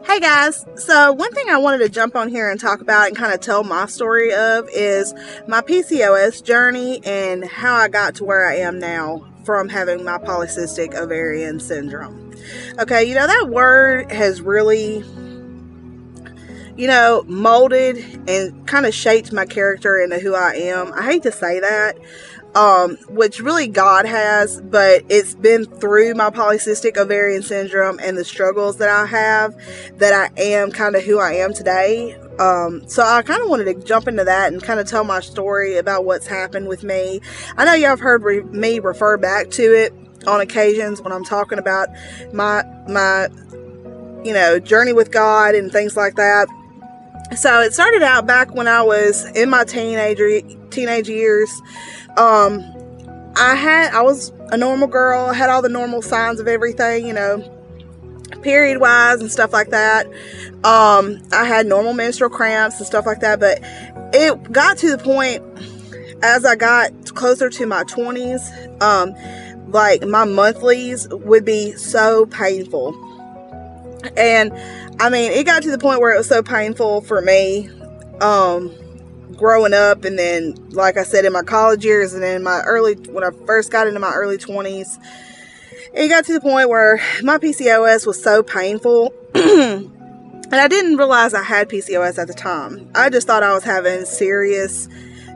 Hey guys, so one thing I wanted to jump on here and talk about and kind of tell my story of is my PCOS journey and how I got to where I am now from having my polycystic ovarian syndrome. Okay, that word has really, molded and kind of shaped my character into who I am. I hate to say that, which really God has, but it's been through my polycystic ovarian syndrome and the struggles that I have that I am kind of who I am today. So I kind of wanted to jump into that and kind of tell my story about what's happened with me. I know y'all have heard me refer back to it on occasions when I'm talking about my journey with God and things like that. So it started out back when I was in my teenage years. I was a normal girl. I had all the normal signs of everything, period wise and stuff like that. I had normal menstrual cramps and stuff like that, but it got to the point as I got closer to my 20s, like my monthlies would be so painful. And I mean, it got to the point where it was so painful for me, growing up, and then, like I said, in my college years, and then when I first got into my early 20s, it got to the point where my PCOS was so painful. And I didn't realize I had PCOS at the time. I just thought I was having serious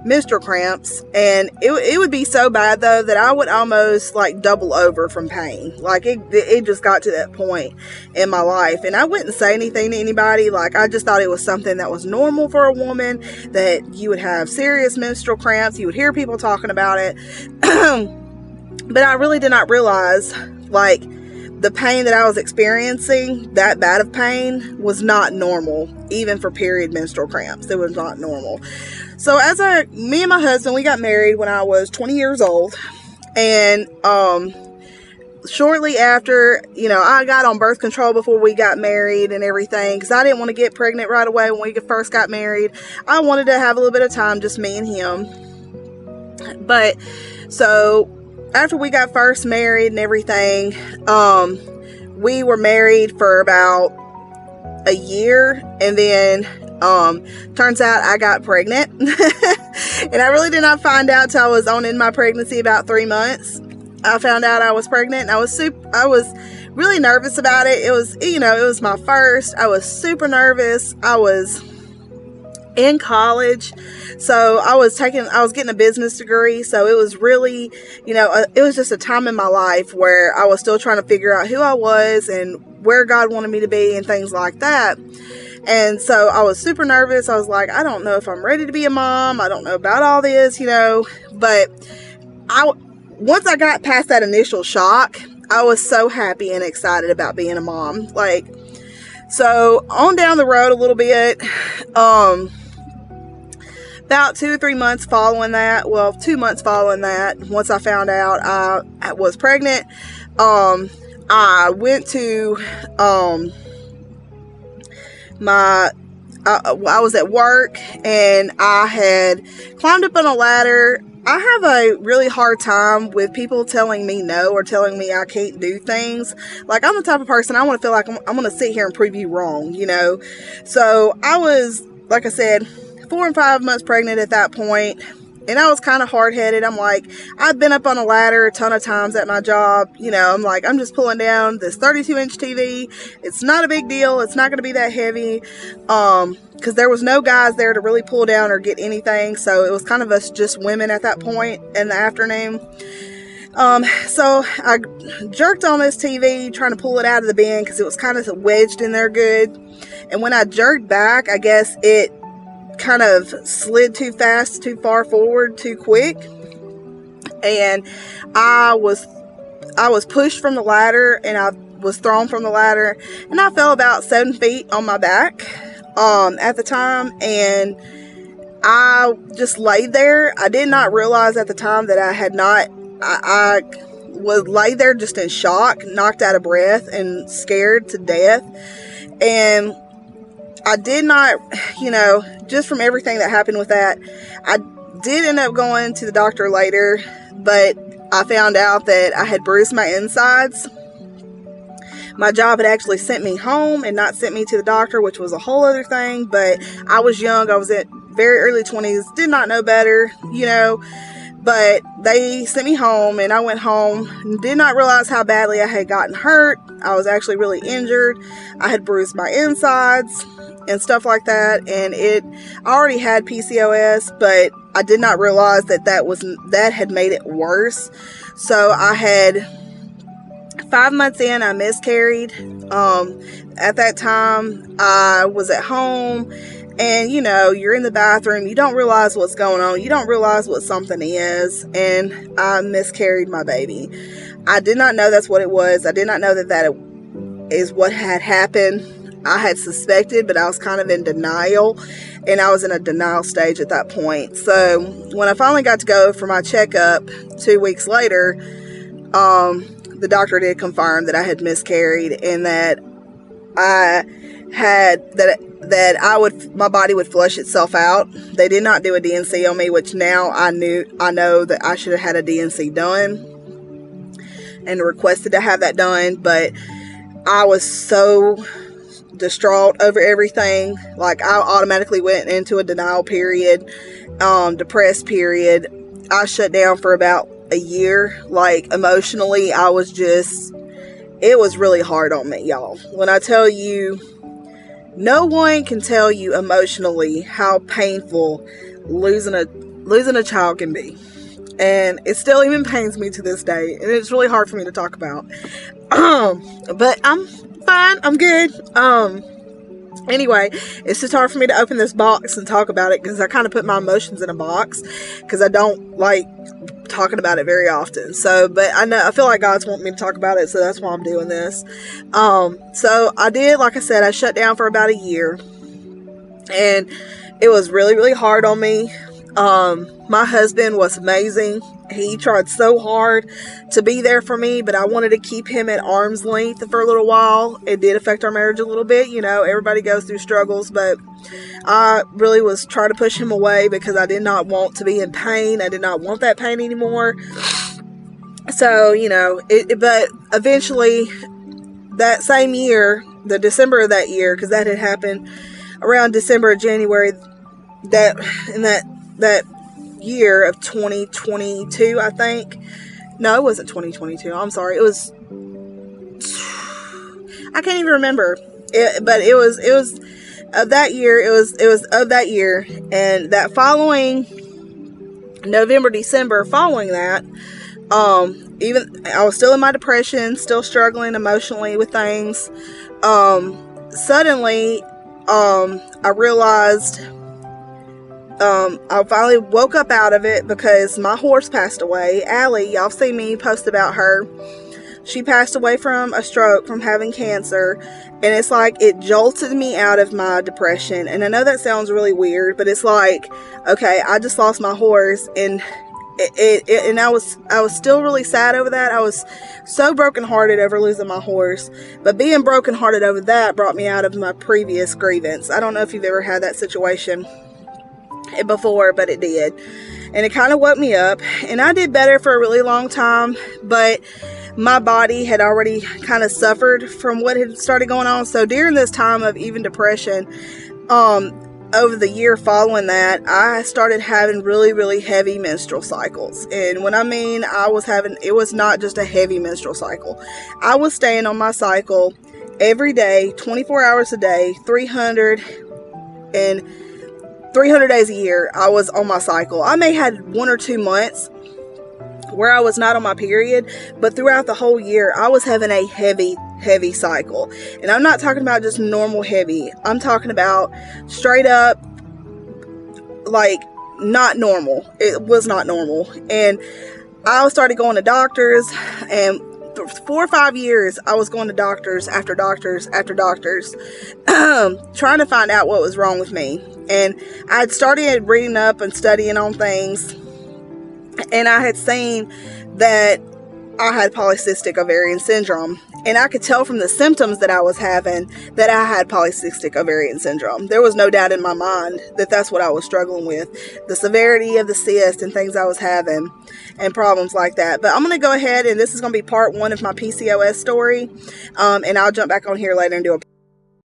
menstrual cramps, and it would be so bad though that I would almost like double over from pain. Like it just got to that point in my life, and I wouldn't say anything to anybody. Like, I just thought it was something that was normal for a woman, that you would have serious menstrual cramps. You would hear people talking about it. But I really did not realize, like, the pain that I was experiencing, that bad of pain, was not normal, even for period menstrual cramps. It was not normal. So me and my husband, we got married when I was 20 years old. And shortly after, I got on birth control before we got married and everything, because I didn't want to get pregnant right away when we first got married. I wanted to have a little bit of time, just me and him. But so after we got first married and everything, we were married for about a year, and then turns out I got pregnant. And I really did not find out till I was in my pregnancy about 3 months. I found out I was pregnant, and I was really nervous about it. It was my first. I was super nervous. I was in college, so I was getting a business degree, so it was really, it was just a time in my life where I was still trying to figure out who I was and where God wanted me to be and things like that. And so I was super nervous. I was like, I don't know if I'm ready to be a mom. I don't know about all this, but once I got past that initial shock, I was so happy and excited about being a mom. Like, so on down the road a little bit, about 2 or 3 months following that, 2 months following that, once I found out I was pregnant, I went to, I was at work, and I had climbed up on a ladder. I have a really hard time with people telling me no or telling me I can't do things. Like, I'm the type of person, I want to feel like I'm going to sit here and prove you wrong, So I was, like I said, 4 and 5 months pregnant at that point, and I was kind of hard-headed. I'm like, I've been up on a ladder a ton of times at my job. I'm like, I'm just pulling down this 32-inch TV. It's not a big deal. It's not going to be that heavy, because there was no guys there to really pull down or get anything. So it was kind of us just women at that point in the afternoon. So I jerked on this TV, trying to pull it out of the bin because it was kind of wedged in there good. And when I jerked back, I guess it kind of slid too fast, too far forward, too quick, and I was pushed from the ladder, and I was thrown from the ladder, and I fell about 7 feet on my back at the time, and I just laid there. I did not realize at the time that I was laid there just in shock, knocked out of breath, and scared to death. And I did not, just from everything that happened with that, I did end up going to the doctor later, but I found out that I had bruised my insides. My job had actually sent me home and not sent me to the doctor, which was a whole other thing. But I was young. I was at very early 20s, did not know better, but they sent me home, and I went home and did not realize how badly I had gotten hurt. I was actually really injured. I had bruised my insides and stuff like that, and I already had PCOS, but I did not realize that had made it worse. So I had 5 months in, I miscarried. At that time, I was at home, and you're in the bathroom, you don't realize what's going on, you don't realize what something is, and I miscarried my baby. I did not know that's what it was. I did not know that is what had happened. I had suspected, but I was kind of in denial, and I was in a denial stage at that point. So when I finally got to go for my checkup 2 weeks later, the doctor did confirm that I had miscarried, and that my body would flush itself out. They did not do a DNC on me, which now I know that I should have had a DNC done and requested to have that done, but I was so distraught over everything. Like, I automatically went into a denial period, depressed period. I shut down for about a year. Like, emotionally, it was really hard on me, y'all. When I tell you, no one can tell you emotionally how painful losing a child can be. And it still even pains me to this day, and it's really hard for me to talk about. But I'm fine. I'm good. Anyway, it's just hard for me to open this box and talk about it, because I kind of put my emotions in a box, because I don't like talking about it very often. So, but I feel like God's wanting me to talk about it, so that's why I'm doing this. So I did, like I said, I shut down for about a year, and it was really, really hard on me. My husband was amazing. He tried so hard to be there for me, but I wanted to keep him at arm's length for a little while. It did affect our marriage a little bit. Everybody goes through struggles, but I really was trying to push him away, because I did not want to be in pain. I did not want that pain anymore. So, but eventually that same year, the December of that year, because that had happened around December or January, that year of 2022, I think. No, it wasn't 2022. I'm sorry. It was, I can't even remember. But it was of that year. It was of that year. And that following November, December, following that, even I was still in my depression, still struggling emotionally with things. Suddenly, I realized, I finally woke up out of it, because my horse passed away. Allie, y'all seen me post about her. She passed away from a stroke, from having cancer, and it's like it jolted me out of my depression. And I know that sounds really weird, but it's like, okay, I just lost my horse, and and I was still really sad over that. I was so brokenhearted over losing my horse, but being brokenhearted over that brought me out of my previous grievance. I don't know if you've ever had that situation before, but it did, and it kind of woke me up, and I did better for a really long time, but my body had already kind of suffered from what had started going on. So during this time of even depression, over the year following that, I started having really, really heavy menstrual cycles. And when I mean it was not just a heavy menstrual cycle. I was staying on my cycle every day, 24 hours a day, 300 days a year. I was on my cycle. I may have had 1 or 2 months where I was not on my period, but throughout the whole year, I was having a heavy cycle. And I'm not talking about just normal heavy. I'm talking about straight up, like, not normal. It was not normal. And I started going to doctors, and for 4 or 5 years, I was going to doctors after doctors after doctors, trying to find out what was wrong with me. And I had started reading up and studying on things, and I had seen that I had polycystic ovarian syndrome. And I could tell from the symptoms that I was having that I had polycystic ovarian syndrome. There was no doubt in my mind that that's what I was struggling with. The severity of the cyst and things I was having and problems like that. But I'm going to go ahead, and this is going to be part 1 of my PCOS story. And I'll jump back on here later and do a